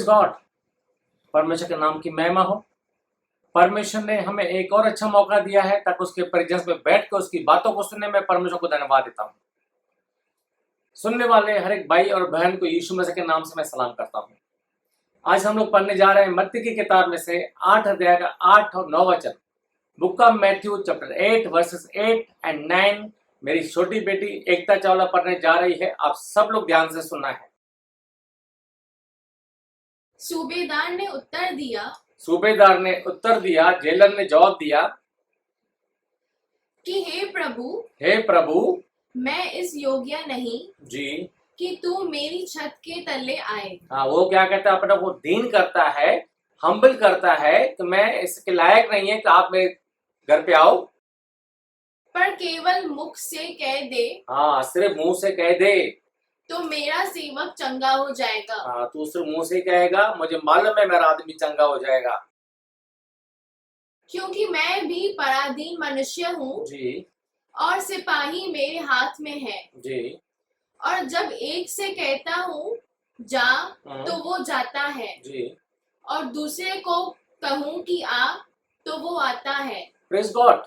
Praise God. परमेश्वर के नाम की महिमा हो। परमेश्वर ने हमें एक और अच्छा मौका दिया है ताकि उसके प्रेजेंस में बैठ कर उसकी बातों को सुनने में परमेश्वर को धन्यवाद देता हूँ। सुनने वाले हर एक भाई और बहन को यीशु मसीह के नाम से मैं सलाम करता हूँ। आज हम लोग पढ़ने जा रहे हैं मत्ती की किताब में से 8 अध्याय का 8 और 9 वचन, book of Matthew chapter 8 versus 8 and 9। मेरी छोटी बेटी एकता चावला पढ़ने जा रही है, आप सब लोग ध्यान से सुनना है। सूबेदार ने उत्तर दिया, जेलर ने जवाब दिया कि हे प्रभु, मैं इस योग्य नहीं जी कि तू मेरी छत के तले आए। हाँ, वो क्या कहता है, अपने को दीन करता है, हम्बल करता है कि मैं इसके लायक नहीं है कि आप मेरे घर पे आओ, पर केवल मुख से कह दे। हाँ, सिर्फ मुंह से कह दे तो मेरा सेवक चंगा हो जाएगा। हाँ, तू सिर्फ मुंह से कहेगा, मुझे मालूम है मेरा आदमी चंगा हो जाएगा, क्योंकि मैं भी पराधीन मनुष्य हूँ जी और सिपाही मेरे हाथ में है जी। और जब एक से कहता हूँ जा तो वो जाता है जी, और दूसरे को कहूँ कि आ तो वो आता है। Praise God.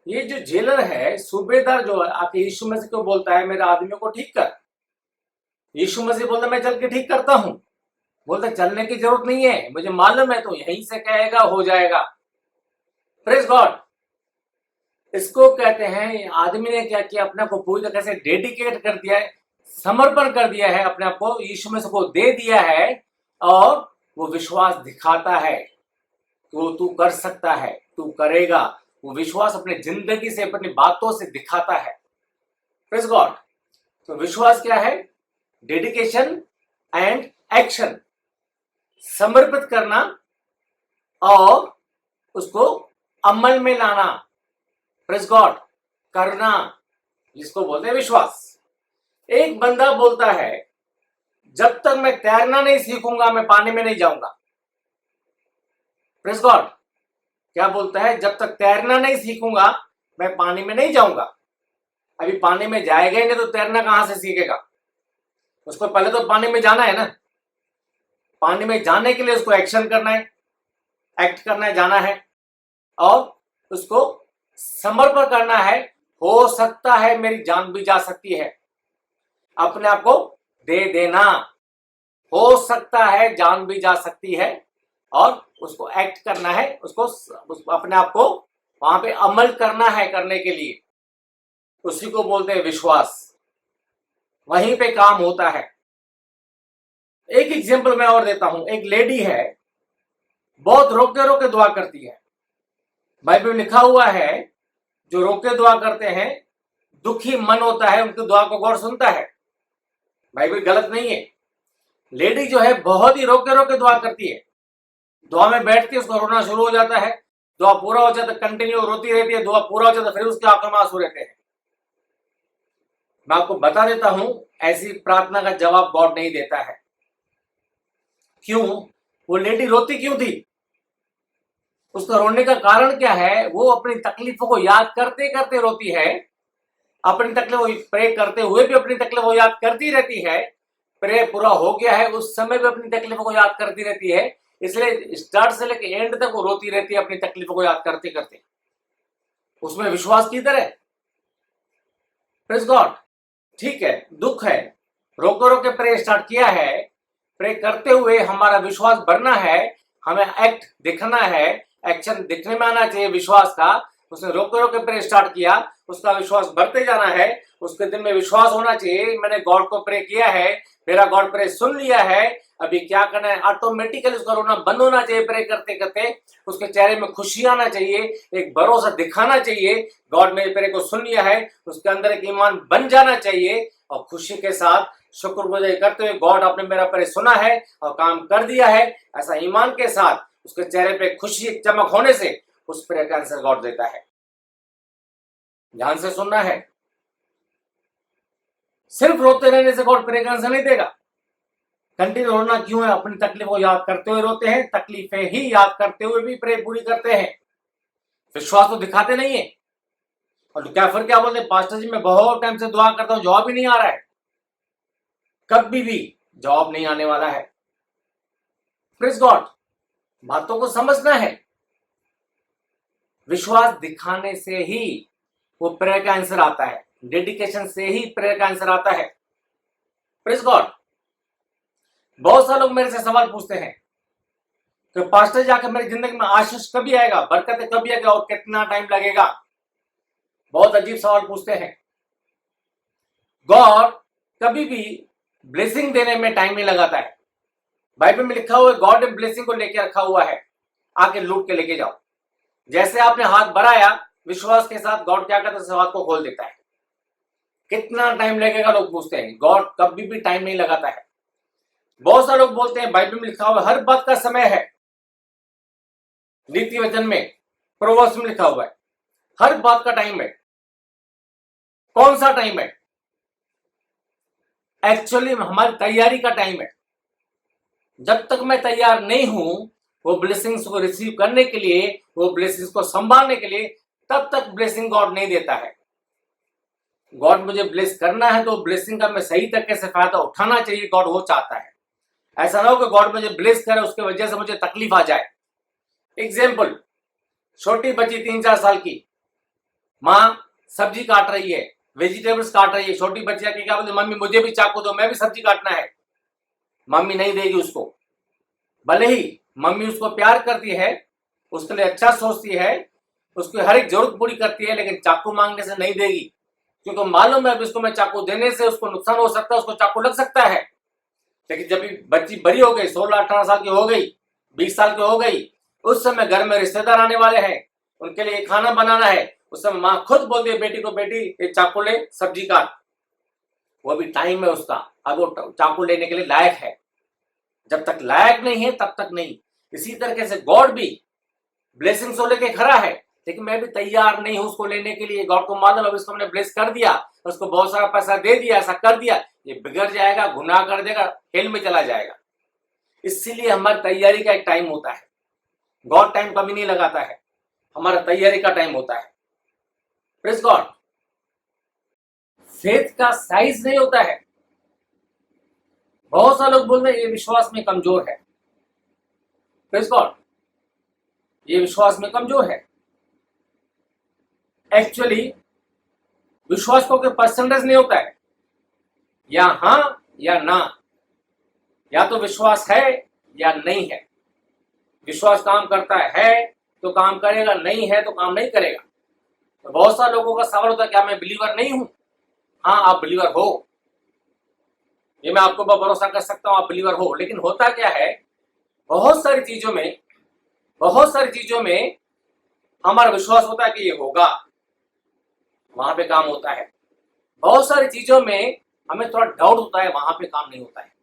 ये जो जेलर है, सूबेदार जो है, आके यीशु मसीह को बोलता है मेरे आदमियों को ठीक कर। यीशु मसीह बोलता मैं चल के ठीक करता हूं। बोलता चलने की जरूरत नहीं है, मुझे मालूम है, तो यहीं से कहेगा हो जाएगा। Praise God. इसको कहते हैं आदमी ने क्या किया, अपने को पूरी तरह से डेडिकेट कर दिया है, समर्पण कर दिया है, अपने आप को यीशु मसीह को दे दिया है और वो विश्वास दिखाता है तो तू कर सकता है, तू करेगा। वो विश्वास अपनी जिंदगी से, अपनी बातों से दिखाता है। Praise God. तो विश्वास क्या है? डेडिकेशन एंड एक्शन, समर्पित करना और उसको अमल में लाना। प्रेज गॉड, करना, जिसको बोलते हैं विश्वास। एक बंदा बोलता है जब तक मैं तैरना नहीं सीखूंगा मैं पानी में नहीं जाऊंगा। Praise God. क्या बोलता है? जब तक तैरना नहीं सीखूंगा मैं पानी में नहीं जाऊंगा। अभी पानी में जाएगा ही नहीं तो तैरना कहां से सीखेगा? उसको पहले तो पानी में जाना है ना। पानी में जाने के लिए उसको एक्शन करना है, एक्ट करना है, जाना है और उसको समर्पण करना है। हो सकता है मेरी जान भी जा सकती है, अपने आप को दे देना। हो सकता है जान भी जा सकती है और उसको एक्ट करना है, उसको अपने आप को वहां पे अमल करना है। करने के लिए उसी को बोलते हैं विश्वास। वहीं पे काम होता है। एक एग्जांपल मैं और देता हूं। एक लेडी है, बहुत रोके रोके दुआ करती है। बाइबल में लिखा हुआ है जो रोके दुआ करते हैं, दुखी मन होता है, उनकी दुआ को गौर सुनता है। बाइबल गलत नहीं है। लेडी जो है बहुत ही रोके रोके दुआ करती है, दुआ में बैठती है, उसको रोना शुरू हो जाता है, दुआ पूरा हो जाता है, कंटिन्यू रोती रहती है, दुआ पूरा हो जाता है, फिर उसके आंखों में आंसू रहते हैं। मैं आपको बता देता हूं, ऐसी प्रार्थना का जवाब गॉड नहीं देता है। क्यों? वो लेडी रोती क्यों थी? उसका रोने का कारण क्या है? वो अपनी तकलीफों को याद करते करते रोती है। अपनी तकलीफों, प्रे करते हुए भी अपनी तकलीफों को याद करती रहती है। प्रे पूरा हो गया है उस समय भी अपनी तकलीफों को याद करती रहती है। इसलिए स्टार्ट से लेकर एंड तक वो रोती रहती है अपनी तकलीफों को याद करते करते। उसमें विश्वास किधर है? Praise God. ठीक है, दुख है, रोके रोके प्रे स्टार्ट किया है, प्रे करते हुए हमारा विश्वास बढ़ना है, हमें एक्ट दिखना है, एक्शन दिखने में आना चाहिए विश्वास का। उसने रोके रोके प्रे स्टार्ट किया, उसका विश्वास बढ़ते जाना है, उसके दिल में विश्वास होना चाहिए मैंने गॉड को प्रे किया है, मेरा गॉड प्रे सुन लिया है, अभी क्या करना है? ऑटोमेटिकली उसका रोना बंद होना चाहिए। प्रे करते करते उसके चेहरे में खुशी आना चाहिए, एक भरोसा दिखाना चाहिए, गॉड मेरे प्रे को सुन लिया है। उसके अंदर एक ईमान बन जाना चाहिए और खुशी के साथ शुक्रगुजारी करते हुए गॉड आपने मेरा प्रे सुना है और काम कर दिया है, ऐसा ईमान के साथ उसके चेहरे पे खुशी चमक होने से उस प्रे का आंसर गॉड देता है। ध्यान से सुनना है। सिर्फ रोते रहने से गॉड प्रे का आंसर नहीं देगा। कंटिन्यू रोना क्यों है? अपनी तकलीफ को याद करते हुए रोते हैं, तकलीफें ही याद करते हुए भी प्रे पूरी करते हैं। विश्वास तो दिखाते नहीं है। और क्या फिर क्या बोलते हैं, पास्टर जी मैं बहुत टाइम से दुआ करता हूं, जवाब ही नहीं आ रहा है। कभी भी जवाब नहीं आने वाला है। प्रेज गॉड, बातों को समझना है। विश्वास दिखाने से ही वो प्रेयर का आंसर आता है, डेडिकेशन से ही प्रेयर का आंसर आता है। Praise God. बहुत सारे लोग मेरे से सवाल पूछते हैं कि पास्टर जाकर मेरी जिंदगी में आशीष कभी आएगा, बरकत कभी आएगा और कितना टाइम लगेगा। बहुत अजीब सवाल पूछते हैं। गॉड कभी भी ब्लेसिंग देने में टाइम नहीं लगाता है। बाइबल में लिखा हुआ है गॉड ने ब्लेसिंग को लेकर रखा हुआ है, आके लूट के लेके जाओ। जैसे आपने हाथ बढ़ाया विश्वास के साथ, गॉड क्या करता है, हाथ को खोल देता है। कितना टाइम लगेगा लोग पूछते हैं, गॉड कभी भी टाइम नहीं लगाता है। बहुत सारे लोग बोलते हैं बाइबल में लिखा हुआ है हर बात का समय है, नीति वचन में, प्रोवर्ब्स में लिखा हुआ है हर बात का टाइम है। कौन सा टाइम है? एक्चुअली हमारी तैयारी का टाइम है। जब तक मैं तैयार नहीं हूं वो ब्लेसिंग्स को रिसीव करने के लिए, वो ब्लेसिंग्स को संभालने के लिए, तब तक ब्लेसिंग गॉड नहीं देता है। गॉड मुझे ब्लेस करना है तो ब्लेसिंग का मैं सही तरीके से फायदा उठाना चाहिए, गॉड वो चाहता है। ऐसा ना हो कि गॉड मुझे ब्लेस करे उसके वजह से मुझे तकलीफ आ जाए। एग्जाम्पल, छोटी बच्ची 3-4 साल की, माँ सब्जी काट रही है, वेजिटेबल्स काट रही है। छोटी बच्ची आके क्या बोलती, मम्मी मुझे भी चाकू दो, मैं भी सब्जी काटना है। मम्मी नहीं देगी उसको, भले ही मम्मी उसको प्यार करती है, उसके लिए अच्छा सोचती है, उसकी हर एक जरूरत पूरी करती है, लेकिन चाकू मांगने से नहीं देगी, क्योंकि मालूम है अब इसको मैं चाकू देने से उसको नुकसान हो सकता है, उसको चाकू लग सकता है। लेकिन जब बच्ची बड़ी हो गई, 16-18 साल की हो गई, 20 साल की हो गई, उस समय घर में रिश्तेदार आने वाले हैं, उनके लिए खाना बनाना है, उस समय माँ खुद बोलती है बेटी को, बेटी ये चाकू ले, सब्जी काट। वो अभी टाइम है उसका, अब वो चाकू लेने के लिए लायक है। जब तक लायक नहीं है तब तक नहीं। इसी तरीके से गॉड भी ब्लेसिंग्स को लेके खड़ा है, लेकिन मैं भी तैयार नहीं हूं उसको लेने के लिए। गॉड को मालूम अब इसको हमने ब्लेस कर दिया, उसको बहुत सारा पैसा दे दिया, ऐसा कर दिया, ये बिगड़ जाएगा, गुनाह कर देगा, हेल में चला जाएगा। इसीलिए हमारी तैयारी का एक टाइम होता है। गॉड टाइम कभी नहीं लगाता है, हमारा तैयारी का टाइम होता है। Praise God. फेथ का साइज नहीं होता है। बहुत सारे लोग बोलते हैं ये विश्वास में कमजोर है। प्रेज गॉड, ये विश्वास में कमजोर है। एक्चुअली विश्वास को कोई परसेंटेज नहीं होता है, या हां या ना, या तो विश्वास है या नहीं है। विश्वास काम करता है तो काम करेगा, नहीं है तो काम नहीं करेगा। तो बहुत सारे लोगों का सवाल होता है क्या मैं बिलीवर नहीं हूं? हाँ, आप बिलीवर हो, ये मैं आपको भरोसा कर सकता हूं, आप बिलीवर हो। लेकिन होता क्या है, बहुत सारी चीजों में हमारा विश्वास होता है कि ये होगा, वहां पे काम होता है। बहुत सारी चीजों में हमें थोड़ा डाउट होता है, वहां पे काम नहीं होता है।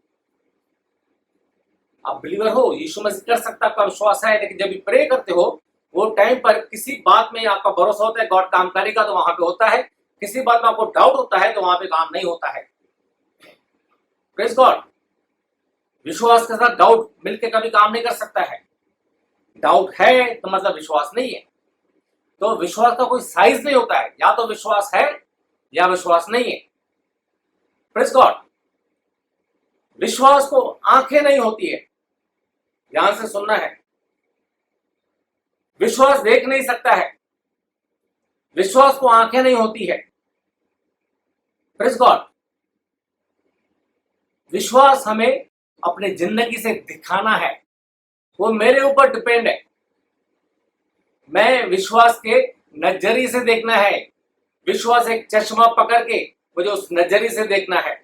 आप बिलीवर हो, यीशु मसीह कर सकता है, आपका विश्वास है, लेकिन जब भी प्रे करते हो वो टाइम पर किसी बात में आपका भरोसा होता है गॉड काम करेगा तो वहां पे होता है, किसी बात में आपको डाउट होता है तो वहां पे काम नहीं होता है। Praise God. विश्वास के साथ डाउट मिलकर कभी काम नहीं कर सकता है। डाउट है तो मतलब विश्वास नहीं है। तो विश्वास का कोई साइज नहीं होता है, या तो विश्वास है या विश्वास नहीं है। Praise God. विश्वास को आंखें नहीं होती है, ध्यान से सुनना है। विश्वास देख नहीं सकता है, विश्वास को आंखें नहीं होती है। Praise God. विश्वास हमें अपने जिंदगी से दिखाना है, वो मेरे ऊपर डिपेंड है। मैं विश्वास के नजरिए से देखना है। विश्वास एक चश्मा पकड़ के मुझे उस नजरिए से देखना है।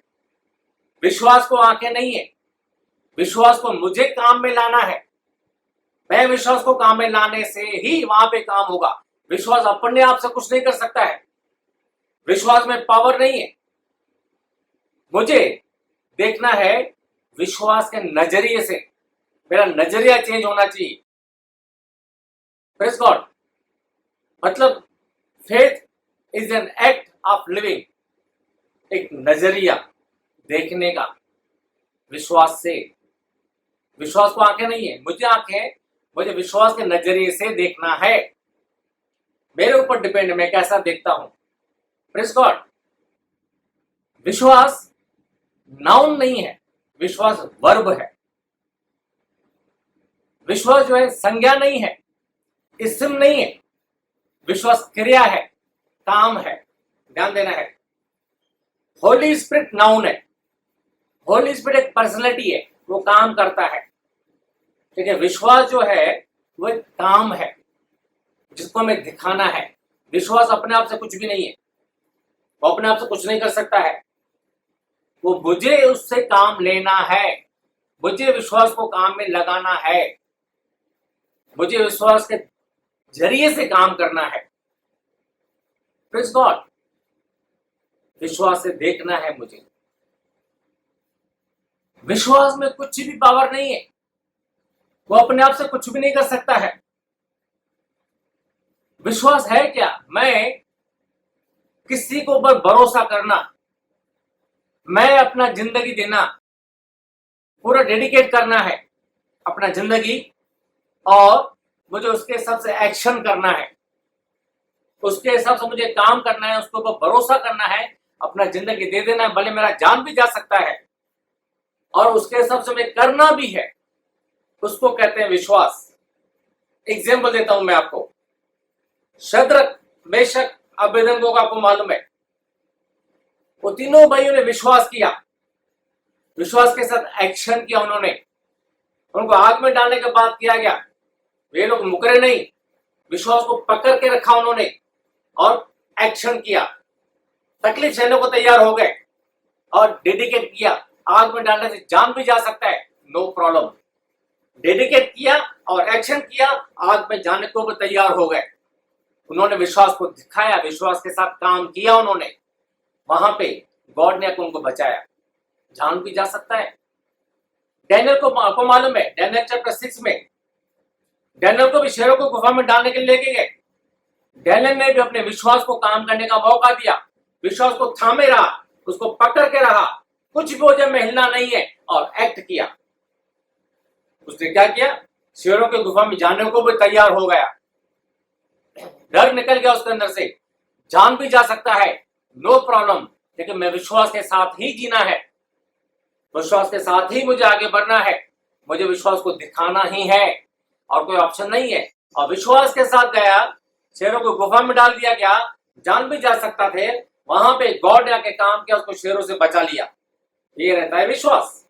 विश्वास को आंखें नहीं है, विश्वास को मुझे काम में लाना है। मैं विश्वास को काम में लाने से ही वहां पे काम होगा। विश्वास अपने आप से कुछ नहीं कर सकता है, विश्वास में पावर नहीं है। मुझे देखना है विश्वास के नजरिए से, मेरा नजरिया चेंज होना चाहिए। Praise God. मतलब faith is an act of living, एक नजरिया देखने का विश्वास से। विश्वास को आंखें नहीं है, मुझे आंखें, मुझे विश्वास के नजरिए से देखना है। मेरे ऊपर डिपेंड है मैं कैसा देखता हूं। Praise God. विश्वास नाउन नहीं है, विश्वास वर्ब है। विश्वास जो है संज्ञा नहीं है, इसम नहीं है, विश्वास क्रिया है, काम है, ध्यान देना है। होली स्पिरिट नाउन है, होली स्पिरिट एक पर्सनैलिटी है, वो काम करता है। ठीक है, विश्वास जो है वो एक काम है जिसको हमें दिखाना है। विश्वास अपने आप से कुछ भी नहीं है, वो अपने आप से कुछ नहीं कर सकता है, वो मुझे उससे काम लेना है, मुझे विश्वास को काम में लगाना है, मुझे विश्वास के जरिए से काम करना है। प्रेज़ गॉड, विश्वास से देखना है मुझे। विश्वास में कुछ भी पावर नहीं है, वो अपने आप से कुछ भी नहीं कर सकता है। विश्वास है क्या? मैं किसी के ऊपर भरोसा करना, मैं अपना जिंदगी देना, पूरा डेडिकेट करना है अपना जिंदगी, और मुझे उसके हिसाब से एक्शन करना है, उसके हिसाब से मुझे काम करना है, उसके ऊपर भरोसा करना है, अपना जिंदगी दे देना है, भले मेरा जान भी जा सकता है, और उसके हिसाब से मुझे करना भी है, उसको कहते हैं विश्वास। एग्जाम्पल देता हूं मैं आपको। शद्रक, मेशक, अबेदनगो का आपको मालूम है, वो तीनों भाइयों ने विश्वास किया, विश्वास के साथ एक्शन किया उन्होंने। उनको आग में डालने के बाद किया गया, वे लोग मुकरे नहीं, विश्वास को पकड़ के रखा उन्होंने और एक्शन किया, तकलीफ सहने को तैयार हो गए और डेडिकेट किया। आग में डालने से जान भी जा सकता है, नो प्रॉब्लम, डेडिकेट किया और एक्शन किया, आग में जाने को भी तैयार हो गए। उन्होंने विश्वास को दिखाया, विश्वास के साथ काम किया उन्होंने, वहां पे गॉड ने उनको बचाया, जान भी जा सकता है। डैनियल को आपको मालूम है, डैनियल चैप्टर 6 में डैनियल को भी शेरों को गुफा में डालने के लिए लेके गए। डैनियल ने भी अपने विश्वास को काम करने का मौका दिया, विश्वास को थामे रहा, उसको पकड़ के रहा, कुछ भी हो जाए मैं हिलना नहीं है, और एक्ट किया। उसने क्या किया? शेरों के गुफा में जाने को भी तैयार हो गया, डर निकल गया उसके अंदर से, जान भी जा सकता है, नो प्रॉब्लम, लेकिन मैं विश्वास के साथ ही जीना है, विश्वास के साथ ही मुझे आगे बढ़ना है, मुझे विश्वास को दिखाना ही है और कोई ऑप्शन नहीं है। और विश्वास के साथ गया, शेरों को गुफा में डाल दिया गया, जान भी जा सकता थे, वहां पे गॉड ने आके काम किया, उसको शेरों से बचा लिया। ये रहता है विश्वास।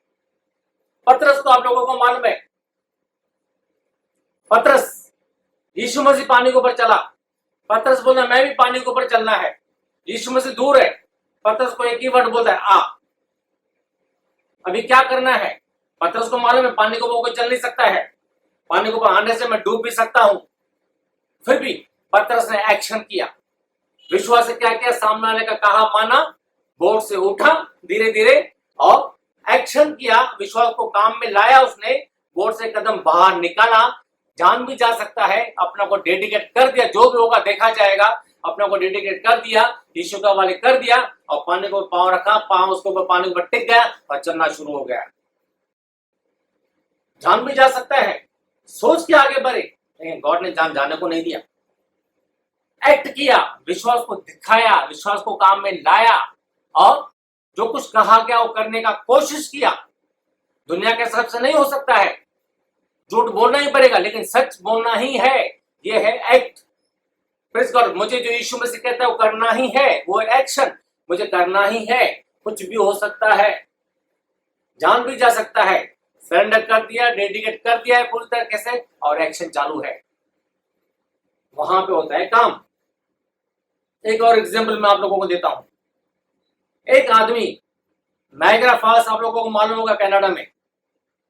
पतरस तो आप लोगों को मालूम है, पतरस यीशु मसीह पानी के ऊपर चला, पतरस बोला मैं भी पानी के ऊपर चलना है, यीशु मसीह दूर है, पतरस को एक ही वर्ड बोलता है आ। अभी क्या करना है? पतरस को मालूम है पानी के ऊपर चल नहीं सकता है, पानी के ऊपर आने से मैं डूब भी सकता हूं, फिर भी पतरस ने एक्शन किया, विश्वास से क्या किया? सामने वाले का कहा माना, बोट से उठा धीरे धीरे और एक्शन किया, विश्वास को काम में लाया उसने, बोट से कदम बाहर निकाला, जान भी जा सकता है, अपना को डेडिकेट कर दिया, जो भी होगा देखा जाएगा, अपना को डेडिकेट कर दिया, यीशु का वाले कर दिया, और पानी को पांव रखा, पांव उसके ऊपर पानी को टिक गया और चलना शुरू हो गया। जान भी जा सकता है, सोच के आगे बढ़े, लेकिन गॉड ने जान जाने को नहीं दिया। एक्ट किया, विश्वास को दिखाया, विश्वास को काम में लाया, और जो कुछ कहा गया वो करने का कोशिश किया। दुनिया के हिसाब से नहीं हो सकता है, झूठ बोलना ही पड़ेगा, लेकिन सच बोलना ही है, ये है एक्ट। प्रेज़ गॉड, मुझे जो यीशु मसीह कहता है वो करना ही है, वो एक्शन मुझे करना ही है। कुछ भी हो सकता है, जान भी जा सकता है, सरेंडर कर दिया, डेडिकेट कर दिया है पूरी तरीके से, और एक्शन चालू है, वहां पे होता है काम। एक और एग्जांपल मैं आप लोगों को देता हूं। एक आदमी, नायग्रा फॉल्स आप लोगों को मालूम होगा, कनाडा में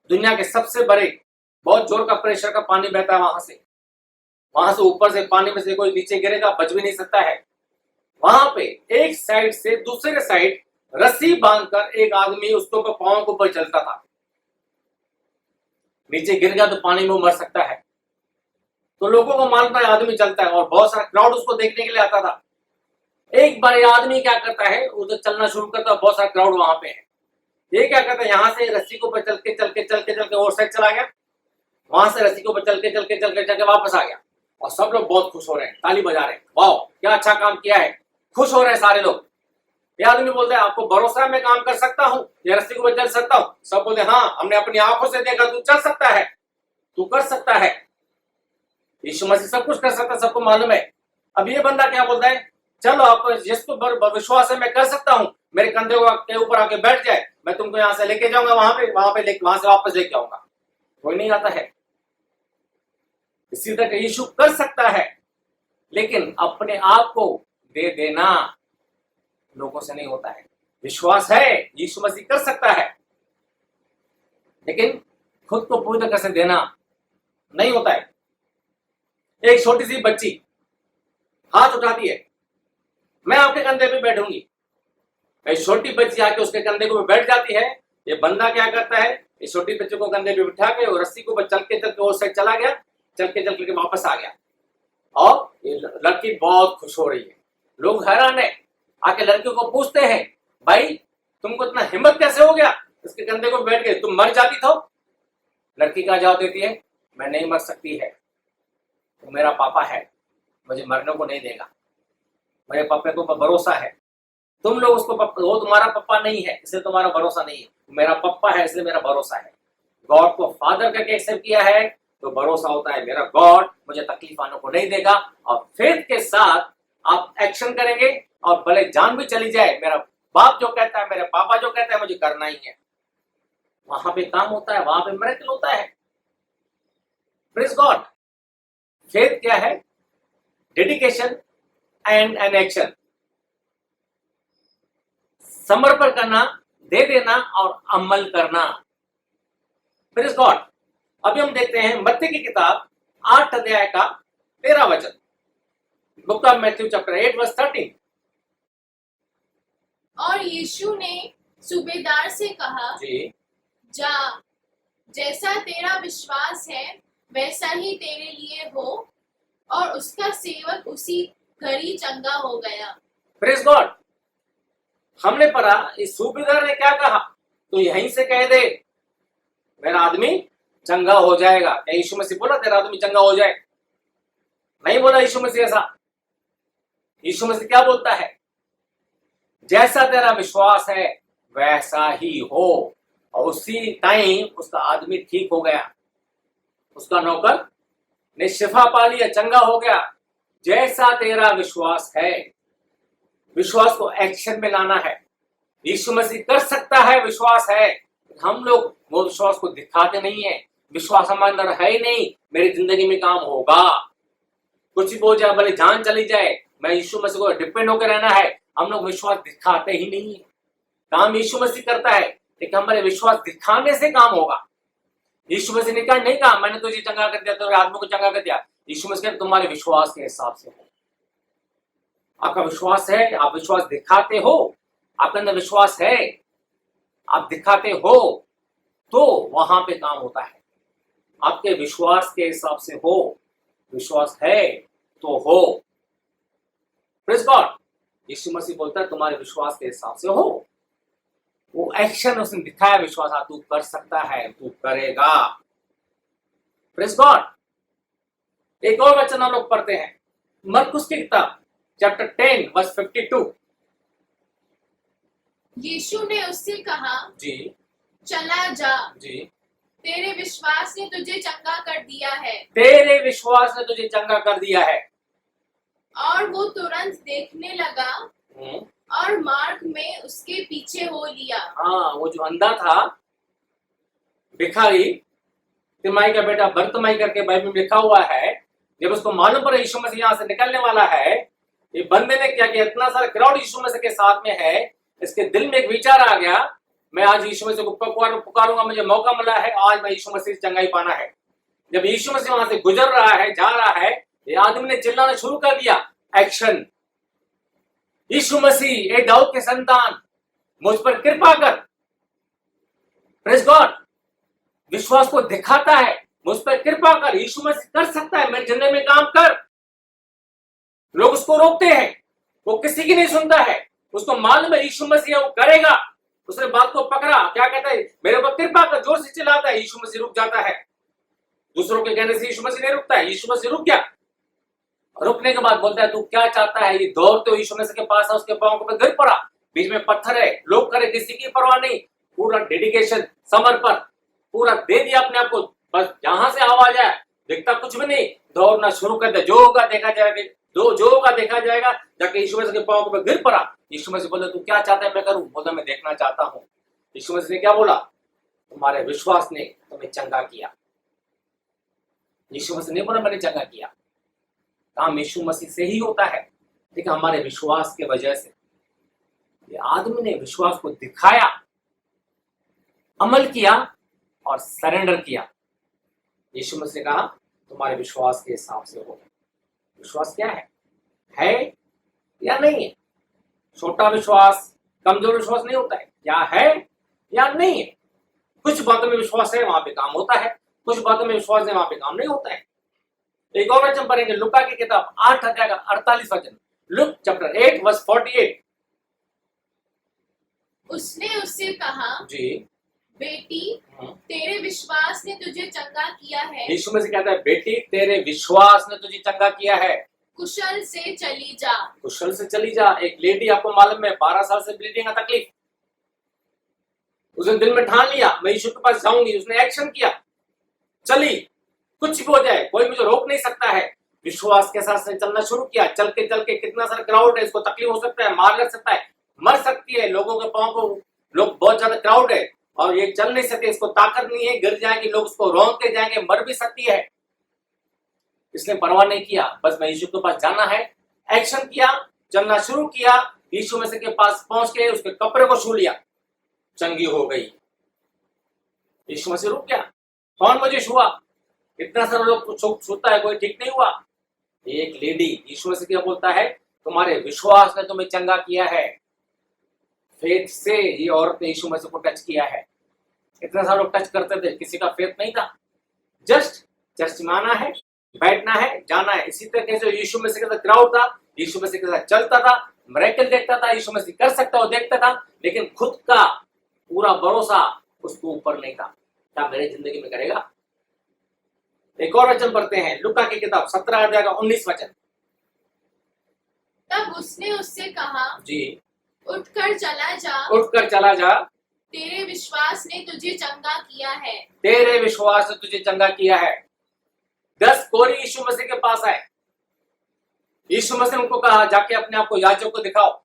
दुनिया के सबसे बड़े, बहुत जोर का प्रेशर का पानी बहता है वहां से ऊपर से पानी में से कोई नीचे गिरेगा बच भी नहीं सकता है। वहां पे एक साइड से दूसरे साइड रस्सी बांधकर एक आदमी उसके ऊपर पांव के ऊपर चलता था, नीचे गिर गया तो पानी में मर सकता है। तो लोगों को मालूम था आदमी चलता है, और बहुत सारा क्राउड उसको देखने के लिए आता था। एक बार ये आदमी क्या करता है, उधर चलना शुरू करता है, बहुत सारा क्राउड वहां पे है। ये क्या करता है, यहाँ से रस्सी के ऊपर चल के और साइड चला गया, वहां से रस्सी के ऊपर चल के वापस आ गया, और सब लोग बहुत खुश हो रहे हैं, ताली बजा रहे हैं, वाह क्या अच्छा काम किया है, खुश हो रहे हैं सारे लोग। ये आदमी बोलता है आपको भरोसा है मैं काम कर सकता हूँ, ये रस्सी के ऊपर चल सकता हूँ? सब बोलते हाँ, हमने अपनी आंखों से देखा तू चल सकता है। तू कर सकता है। यीशु मसीह सब कुछ कर सकता है, सबको मालूम है। अब ये बंदा क्या बोलता है, चलो आपको जिसको विश्वास है मैं कर सकता हूं, मेरे कंधे के ऊपर आके बैठ जाए, मैं तुमको यहां से लेके जाऊंगा वहां से वापस लेके आऊंगा। कोई नहीं आता है। इसी तरह यीशु कर सकता है, लेकिन अपने आप को दे देना लोगों से नहीं होता है। विश्वास है यीशु मसीह कर सकता है, लेकिन खुद को पूरी तरह से देना नहीं होता है। एक छोटी सी बच्ची हाथ उठाती है, मैं आपके कंधे पे बैठूंगी। एक छोटी बच्ची आके उसके कंधे को बैठ जाती है। ये बंदा क्या करता है, इस छोटी बच्चे को कंधे पे बिठा के और रस्सी को चल के उस साइड चला गया, चल के वापस आ गया। और ये लड़की बहुत खुश हो रही है। लोग हैरान है, आके लड़की को पूछते हैं, भाई तुमको इतना हिम्मत कैसे हो गया, इसके कंधे को बैठ गए, तुम मर जाती तो? लड़की का जवाब देती है, मैं नहीं मर सकती है, वो मेरा पापा है, मुझे मरने को नहीं देगा, मेरे पापा को भरोसा है। तुम लोग उसको वो तुम्हारा पापा नहीं है इसलिए तुम्हारा भरोसा नहीं है, मेरा पापा है इसलिए मेरा भरोसा है। गॉड को फादर करके एक्सेप्ट किया है तो भरोसा होता है मेरा गॉड मुझे तकलीफ आने को नहीं देगा। और फेथ के साथ आप एक्शन करेंगे और भले जान भी चली जाए, मेरा बाप जो कहता है, मेरे पापा जो कहता है, मुझे करना ही है। वहां पे काम होता है, वहां पे मिरेकल होता है। Praise God. फेथ क्या है? Dedication and an action. समर्पण करना, दे देना और अमल करना। Praise God. अभी हम देखते हैं मत्ती की किताब 8 अध्याय का 13 वचन। Book of Matthew chapter 8 verse 13। और यीशु ने सूबेदार से कहा, जी, जा, जैसा तेरा विश्वास है वैसा ही तेरे लिए हो। और उसका सेवक उसी घड़ी चंगा हो गया। Praise God. हमने पढ़ा इस सूबेदार ने क्या कहा, तो यहीं से कह दे मेरा आदमी चंगा हो जाएगा। क्या यीशु मसीह बोला तेरा आदमी चंगा हो जाए? नहीं बोला यीशु मसीह ऐसा। यीशु मसीह क्या बोलता है? जैसा तेरा विश्वास है वैसा ही हो। और उसी टाइम उसका आदमी ठीक हो गया, उसका नौकर ने शिफा पा लिया, चंगा हो गया। जैसा तेरा विश्वास है, विश्वास को एक्शन में लाना है। यीशु मसीह कर सकता है, विश्वास है। हम लोग वो विश्वास को दिखाते नहीं है। विश्वास हमारे अंदर है ही नहीं, मेरी जिंदगी में काम होगा, कुछ भी हो जाए, भले जान चली जाए, मैं यीशु मसीह को डिपेंड होकर रहना है। हम लोग विश्वास दिखाते ही नहीं है। काम यीशु मसीह करता है, लेकिन हमारे विश्वास दिखाने से काम होगा। यीशु मसीह ने नहीं कहा मैंने तुझे चंगा कर दिया, तो आदमी को चंगा कर दिया। यीशु मसीह तुम्हारे विश्वास के हिसाब से हो। आपका विश्वास है, आप विश्वास दिखाते हो, आपके अंदर विश्वास है, आप दिखाते हो, तो वहां पे काम होता है। आपके विश्वास के हिसाब से हो, विश्वास है तो हो। Praise God. यीशु मसीह बोलता है तुम्हारे विश्वास के हिसाब से हो। वो एक्शन उसने दिखाया, विश्वास तू कर सकता है, तू करेगा। Praise God. एक और वचन हम लोग पढ़ते हैं मरकुस की किताब चैप्टर 10 वर्स 52। यीशु ने उससे कहा, जी, चला जा, जी, तेरे विश्वास ने तुझे चंगा कर दिया है। तेरे विश्वास ने तुझे चंगा कर दिया है। और वो तुरंत देखने लगा और मार्ग में उसके पीछे हो लिया। हाँ, वो जो अंधा था, भिखारी, तिमाई का बेटा बरतमाई करके बाइबल में लिखा हुआ है, जब उसको मालूम पड़ा यीशु मसीह यहाँ से निकलने वाला है, ये बंदे ने क्या किया, इतना सारा क्राउड यीशु मसीह के साथ में है, इसके दिल में एक विचार आ गया, मैं आज यीशु मसीह को पुकारूंगा, मुझे मौका मिला है, आज मैं यीशु मसीह से चंगाई पाना है। जब यीशु मसीह वहां से गुजर रहा है, जा रहा है, ये आदमी ने चिल्लाना शुरू कर दिया, एक्शन। यीशु मसीह, ए दाऊद के संतान, मुझ पर कृपा कर। Praise God. विश्वास को दिखाता है, मुझ पर कृपा कर। यीशु मसीह कर सकता है, मेरे जिंदगी में काम कर। लोग उसको रोकते हैं, वो किसी की नहीं सुनता है, उसको मालूम है यीशु मसीह वो करेगा। उसने बात को पकड़ा, क्या कहता है, मेरे ऊपर कृपा कर, जोर से चिल्लाता है, यीशु मसीह रुक जाता है। दूसरों के कहने से यीशु मसीह नहीं रुकता है, यीशु मसीह रुक गया। रुकने के बाद बोलता है तू क्या चाहता है, ये दौड़ते हो यीशु मसीह के पास है, उसके पांव के ऊपर गिर पड़ा, बीच में पत्थर है, लोग करे किसी की परवाह नहीं, पूरा डेडिकेशन, समर्पण पूरा दे दिया अपने आप को, बस जहां से आवाज आए दिखता कुछ भी नहीं, दौड़ना शुरू कर दे, जो होगा देखा जाएगा, जो होगा देखा जाएगा। जाके यीशु मसीह के पांव पे गिर पड़ा। यीशु मसीह बोले तू क्या चाहता है मैं करूं? बोला मैं देखना चाहता हूं। यीशु मसीह ने क्या बोला? तुम्हारे विश्वास ने तुम्हें चंगा किया। यीशु मसीह ने बोला मैंने चंगा किया। काम यीशु मसीह से ही होता है, ठीक है, हमारे विश्वास के वजह से। ये आदमी ने विश्वास को दिखाया, अमल किया और सरेंडर किया। यीशु मसीह ने कहा तुम्हारे विश्वास के हिसाब से हो। विश्वास क्या है या नहीं है? छोटा विश्वास, कमजोर विश्वास नहीं होता है, या है या नहीं है। कुछ बातों में विश्वास है वहां पे काम होता है, कुछ बातों में विश्वास है वहां पे काम नहीं होता है। एक और वचन पढ़ेंगे, लुका की किताब 8 अध्याय का 48 वचन, लुक चैप्टर 8 वर्स 48। उसने उससे कहा जी बेटी तेरे विश्वास ने तुझे चंगा किया है, यीशु मसीह कहता है बेटी तेरे विश्वास ने तुझे चंगा किया है, कुशल से चली जा। कुशल से चली जा। एक लेडी, आपको मालूम है 12 साल से ब्लीडिंग का तकलीफ, उसने दिल में ठान लिया मैं यीशु के पास जाऊंगी। उसने एक्शन किया, चली, कुछ भी हो जाए कोई मुझे रोक नहीं सकता है। विश्वास के साथ चलना शुरू किया। चल के कितना सारा क्राउड है, इसको तकलीफ हो सकता है, मार लग सकता है, मर सकती है, लोगों के पांव को लोग, बहुत ज्यादा क्राउड है और ये चल नहीं सके, इसको ताकत नहीं है, गिर जाएगी, लोग उसको रोक के जाएंगे, मर भी सकती है। इसने परवाह नहीं किया, बस मैं यीशु के पास जाना है। एक्शन किया, चलना शुरू किया। यीशु मसीह के पास पहुंच के उसके कपड़े को छू लिया, चंगी हो गई। यीशु मसीह रुक गया, कौन मुझे छुआ? इतना सारा लोग छूता है, कोई ठीक नहीं हुआ। एक लेडी, यीशु मसीह क्या बोलता है? तुम्हारे विश्वास ने तुम्हें चंगा किया है। फेथ से ये औरत ने यीशु मसीह को टच किया है। इतना सारा लोग टच करते थे, किसी का फेथ नहीं था, जस्ट चर्च में आना है, बैठना है, जाना है। इसी तरह से यीशु मसीह के साथ क्राउड था, यीशु मसीह के साथ चलता था, मिरेकल देखता था, यीशु मसीह कर सकता वो देखता था, लेकिन खुद का पूरा भरोसा उसको ऊपर नहीं था। क्या मेरे जिंदगी में करेगा? एक और वचन पढ़ते हैं, लुका की किताब 17 अध्याय का 19 वचन। तब उसने उससे कहा जी उठकर चला जा, उठकर चला जा, तेरे विश्वास ने तुझे चंगा किया है। तेरे विश्वास ने तुझे चंगा किया है। 10 कोरी यीशु मसीह के पास आए। यीशु मसीह ने उनको कहा जाके अपने आप को याजक को दिखाओ,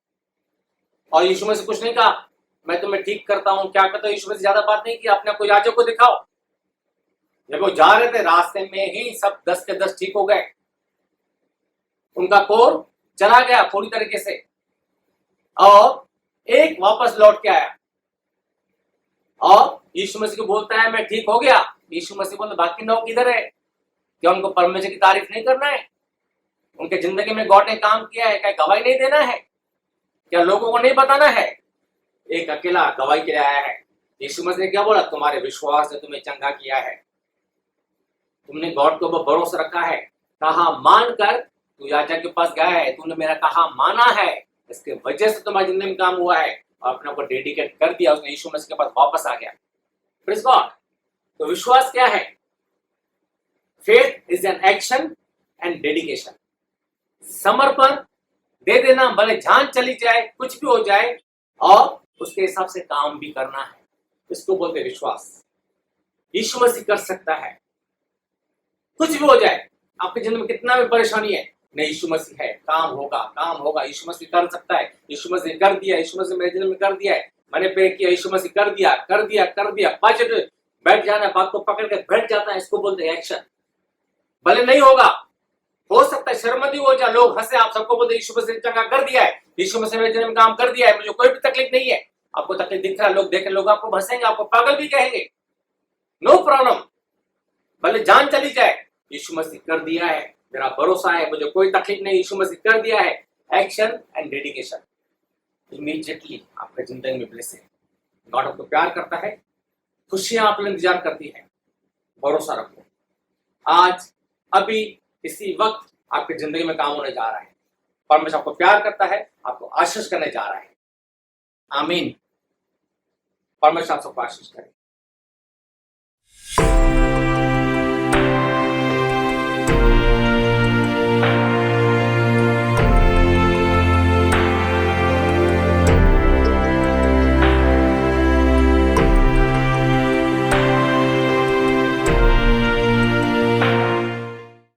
और यीशु मसीह कुछ नहीं कहा मैं तुम्हें ठीक करता हूं, क्या करता हूं। यीशु मसीह ज्यादा बात नहीं की, अपने आप को याजक को दिखाओ। जब वो जा रहे थे रास्ते में ही सब 10 के 10 ठीक हो गए, उनका कोर चला गया पूरी तरीके से, और एक वापस लौट के आया और यीशु मसीह को बोलता है मैं ठीक हो गया। यीशु मसीह बोलते बाकी 9 किधर है? क्या उनको परमेश्वर की तारीफ नहीं करना है? उनके जिंदगी में गॉड ने काम किया है, क्या गवाही नहीं देना है? क्या लोगों को नहीं बताना है? एक अकेला गवाही के लिए आया है। यीशु मसीह ने क्या बोला? तुम्हारे विश्वास ने तुम्हें चंगा किया है। तुमने गॉड के ऊपर भरोसा रखा है, कहा मान कर तू याजक के पास गया है, तूने मेरा कहा माना है, इसके वजह से तुम्हारी जिंदगी में काम हुआ है, और अपने को डेडिकेट कर दिया, उसने यीशु मसीह के पास वापस आ गया। Praise God. तो विश्वास क्या है? Faith is an action and dedication. समर्पण दे देना, भले जान चली जाए, कुछ भी हो जाए, और उसके हिसाब से काम भी करना है। इसको बोलते विश्वास। यीशु मसीह कर सकता है, कुछ भी हो जाए, आपके जिंदगी में कितना भी परेशानी है, नहीं यीशु मसीह है, काम होगा, काम होगा। यीशु मसीह कर सकता है, यीशु मसीह कर दिया, यीशु मसीह मेरे जिंदगी में कर दिया है, मैंने पे किया, यीशु मसीह कर दिया, कर दिया, कर दिया। पॉजिटिव बैठ जाना, बात को पकड़ के बैठ जाता है, इसको बोलते हैं एक्शन। भले नहीं होगा, हो सकता है शर्मिंदा हो जाए, लोग हंसे, आप सबको बोलते यीशु मसीह ने चंगा कर दिया है, यीशु मसीह मेरे जिंदगी में काम कर दिया है, मुझे कोई भी तकलीफ नहीं है। आपको तकलीफ दिख रहा है, लोग देखें, लोग आपको हंसेंगे, आपको पागल भी कहेंगे, नो प्रॉब्लम, भले जान चली जाए, यीशु मसीह कर दिया है, मेरा भरोसा है, मुझे कोई तकलीफ नहीं, यीशु मसीह कर दिया है। एक्शन एंड डेडिकेशन, इमीडिएटली आपके जिंदगी में ब्लेसिंग। गॉड आपको प्यार करता है, खुशियां आप इंतजार करती है, भरोसा रखो। आज अभी इसी वक्त आपकी जिंदगी में काम होने जा रहा है। परमेश्वर आपको प्यार करता है, आपको आशीष करने जा रहा है। आमीन। परमेश्वर आपको आशीष करे।